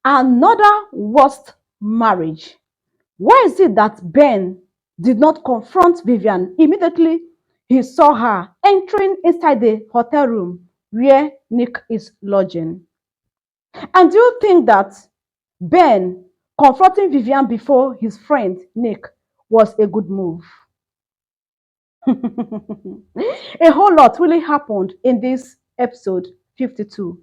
Another worst marriage. Why is it that Ben did not confront Vivian immediately he saw her entering inside the hotel room where Nick is lodging? And do you think that Ben confronting Vivian before his friend Nick was a good move? A whole lot really happened in this episode 52.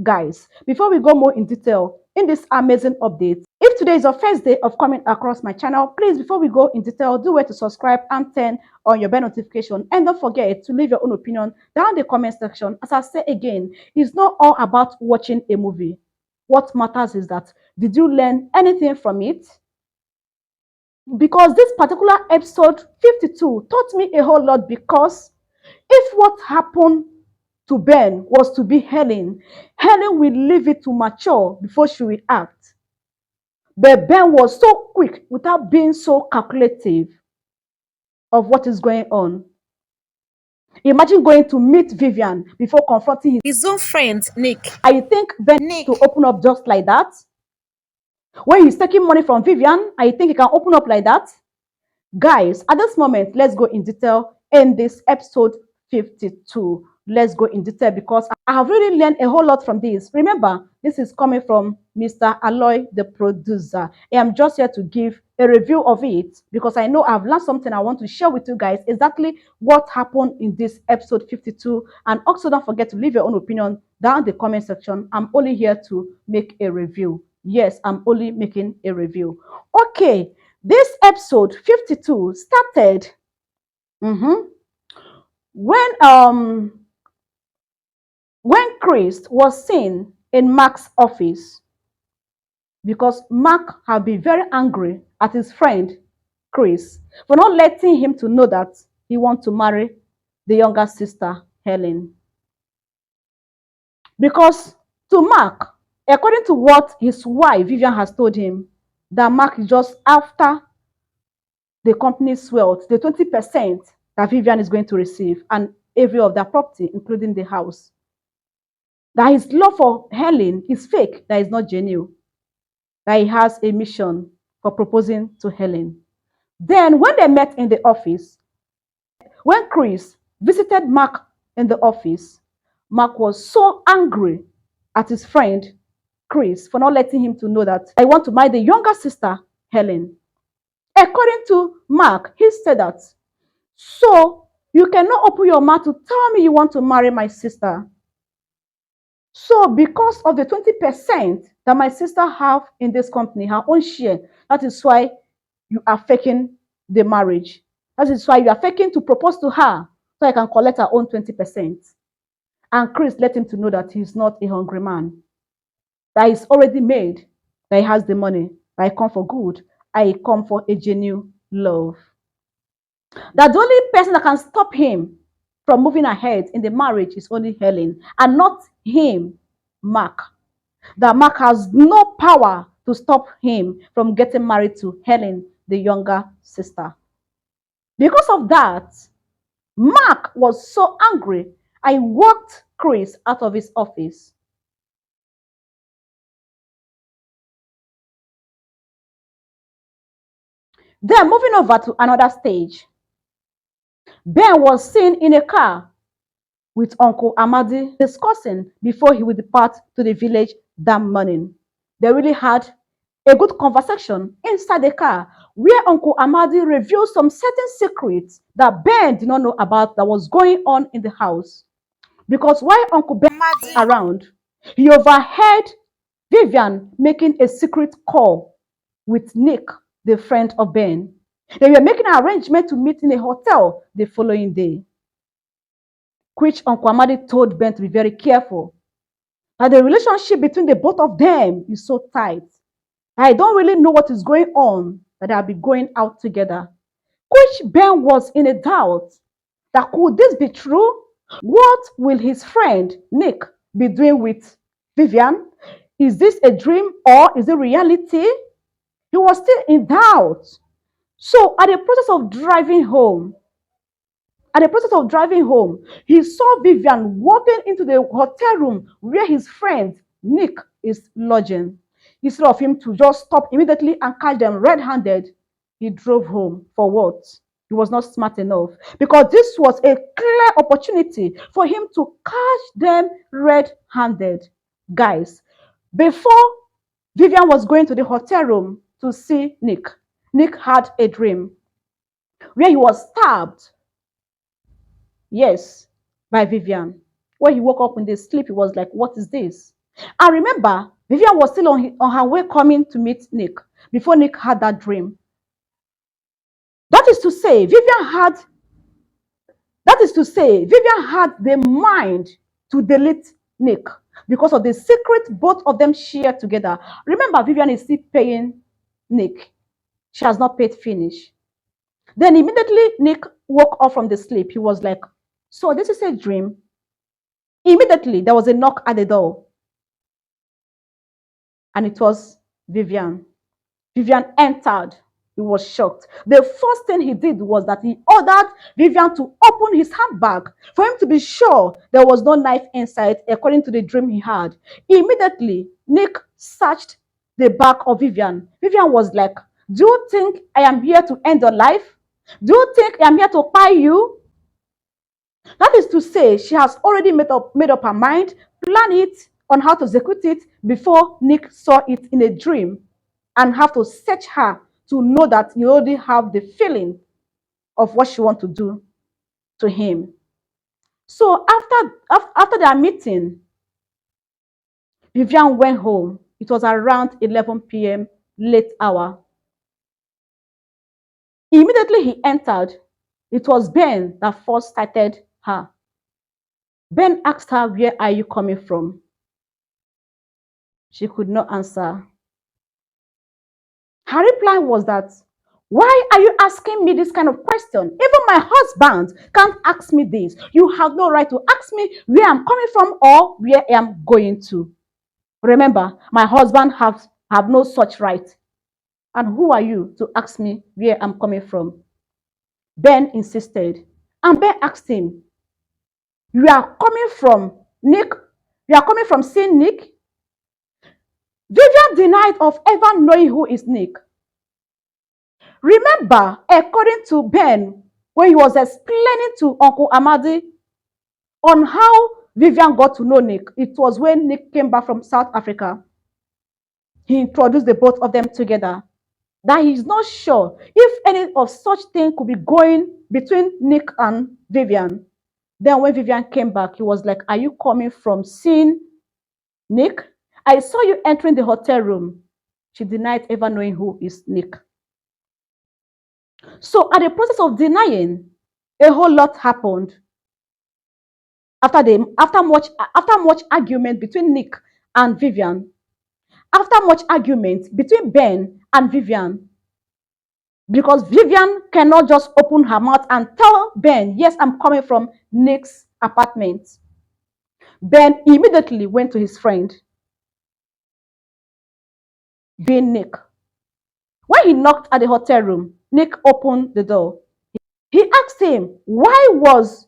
Guys, before we go more in detail in this amazing update, if today is your first day of coming across my channel, please, before we go in detail, do wait to subscribe and turn on your bell notification. And don't forget to leave your own opinion down in the comment section. As I say again, it's not all about watching a movie. What matters is that, did you learn anything from it? Because this particular episode 52 taught me a whole lot, because if what happened to Ben was to be Helen, Helen will leave it to mature before she will act. But Ben was so quick without being so calculative of what is going on. Imagine going to meet Vivian before confronting his own friend, Nick. I think Ben needs to open up just like that. When he's taking money from Vivian, I think he can open up like that. Guys, at this moment, let's go in detail in this episode 52. Let's go in detail because I have really learned a whole lot from this. Remember, this is coming from Mr. Aloy, the producer. I am just here to give a review of it because I know I've learned something I want to share with you guys, exactly what happened in this episode 52. And also don't forget to leave your own opinion down in the comment section. I'm only here to make a review. Yes, I'm only making a review. Okay, this episode 52 started when Chris was seen in Mark's office, because Mark had been very angry at his friend Chris for not letting him to know that he wants to marry the younger sister Helen. Because to Mark, according to what his wife Vivian has told him, that Mark is just after the company's wealth, the 20% that Vivian is going to receive, and every of their property, including the house. That his love for Helen is fake, that is not genuine. That he has a mission for proposing to Helen. Then when they met in the office, when Chris visited Mark in the office, Mark was so angry at his friend Chris for not letting him to know that I want to marry the younger sister, Helen. According to Mark, he said that, so you cannot open your mouth to tell me you want to marry my sister. So because of the 20% that my sister have in this company, her own share, that is why you are faking the marriage. That is why you are faking to propose to her so I can collect her own 20%. And Chris let him to know that he's not a hungry man. That he's already made, that he has the money, that I come for good, I come for a genuine love. That the only person that can stop him from moving ahead in the marriage is only Helen, and not him, Mark. That Mark has no power to stop him from getting married to Helen, the younger sister. Because of that, Mark was so angry, I walked Chris out of his office. Then moving over to another stage, Ben was seen in a car with Uncle Amadi discussing before he would depart to the village that morning. They really had a good conversation inside the car where Uncle Amadi revealed some certain secrets that Ben did not know about that was going on in the house. Because while Uncle Ben was around, he overheard Vivian making a secret call with Nick, the friend of Ben. They were making an arrangement to meet in a hotel the following day, which Uncle Amadi told Ben to be very careful. That the relationship between the both of them is so tight. I don't really know what is going on, that they'll be going out together. Which Ben was in a doubt that, could this be true? What will his friend Nick be doing with Vivian? Is this a dream or is it reality? He was still in doubt. So at the process of driving home, he saw Vivian walking into the hotel room where his friend Nick is lodging. instead of him to just stop immediately and catch them red-handed, he drove home. For what? He was not smart enough, because this was a clear opportunity for him to catch them red-handed. Guys, before Vivian was going to the hotel room to see Nick, Nick had a dream where he was stabbed. Yes, by Vivian. When he woke up in the sleep, he was like, what is this? And remember, Vivian was still on her way coming to meet Nick before Nick had that dream. That is to say, Vivian had the mind to delete Nick because of the secret both of them shared together. Remember, Vivian is still paying Nick. She has not paid finish. Then immediately Nick woke up from the sleep. He was like, so this is a dream. Immediately there was a knock at the door. And it was Vivian. Vivian entered. He was shocked. The first thing he did was that he ordered Vivian to open his handbag for him to be sure there was no knife inside, according to the dream he had. Immediately, Nick searched the bag of Vivian. Vivian was like, do you think I am here to end your life? Do you think I am here to buy you? That is to say, she has already made up her mind, planned it on how to execute it before Nick saw it in a dream, and have to search her to know that you already have the feeling of what she wants to do to him. So after their meeting, Vivian went home. It was around 11 p.m. late hour. Immediately he entered. It was Ben that first sighted her. Ben asked her, where are you coming from? She could not answer. Her reply was that, why are you asking me this kind of question? Even my husband can't ask me this. You have no right to ask me where I'm coming from or where I am going to. Remember, my husband have no such right. And who are you to ask me where I'm coming from? Ben insisted. And Ben asked him, you are coming from Nick? You are coming from seeing Nick? Vivian denied of ever knowing who is Nick. Remember, according to Ben, when he was explaining to Uncle Amadi on how Vivian got to know Nick, it was when Nick came back from South Africa. He introduced the both of them together. That he's not sure if any of such thing could be going between Nick and Vivian. Then when Vivian came back, he was like, are you coming from seeing Nick? I saw you entering the hotel room. She denied ever knowing who is Nick. So at the process of denying, a whole lot happened. After much argument between Nick and Vivian, after much argument between Ben and Vivian, because Vivian cannot just open her mouth and tell Ben, yes, I'm coming from Nick's apartment. Ben immediately went to his friend, being Nick. When he knocked at the hotel room, Nick opened the door. He asked him, why was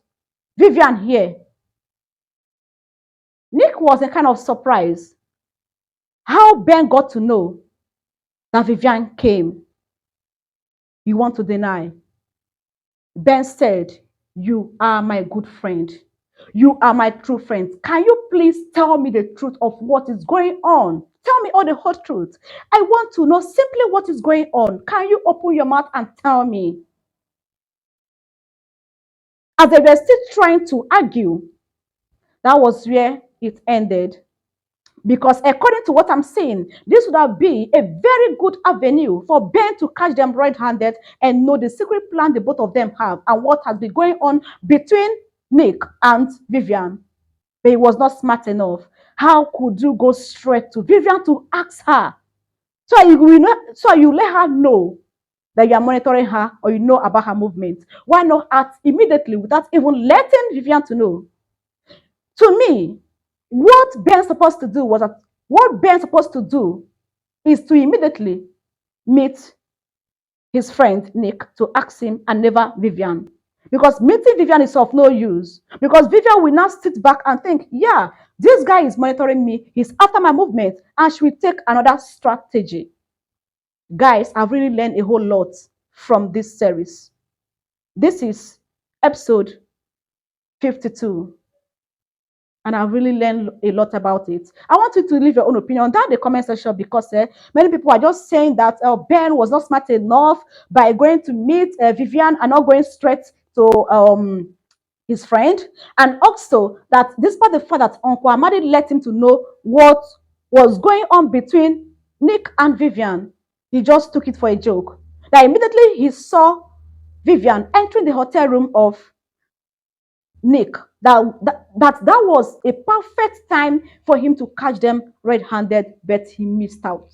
Vivian here? Nick was a kind of surprise how Ben got to know that Vivian came. You want to deny? Ben said, you are my good friend. You are my true friend. Can you please tell me the truth of what is going on? Tell me all the whole truth. I want to know simply what is going on. Can you open your mouth and tell me? As they were still trying to argue, that was where it ended. Because according to what I'm saying, this would have been a very good avenue for Ben to catch them red-handed and know the secret plan the both of them have and what has been going on between Nick and Vivian. But he was not smart enough. How could you go straight to Vivian to ask her? So you let her know that you are monitoring her or you know about her movement. Why not act immediately without even letting Vivian to know? To me, what Ben's supposed to do is to immediately meet his friend Nick to ask him and never Vivian. Because meeting Vivian is of no use. Because Vivian will now sit back and think, yeah, This guy is monitoring me. He's after my movement, and she will take another strategy. Guys, I've really learned a whole lot from this series. This is episode 52. And I've really learned a lot about it. I want you to leave your own opinion down in the comment section because many people are just saying that Ben was not smart enough by going to meet Vivian and not going straight to his friend. And also that despite the fact that Uncle Amadi let him to know what was going on between Nick and Vivian, he just took it for a joke. That immediately he saw Vivian entering the hotel room of Nick, that was a perfect time for him to catch them red-handed, but he missed out.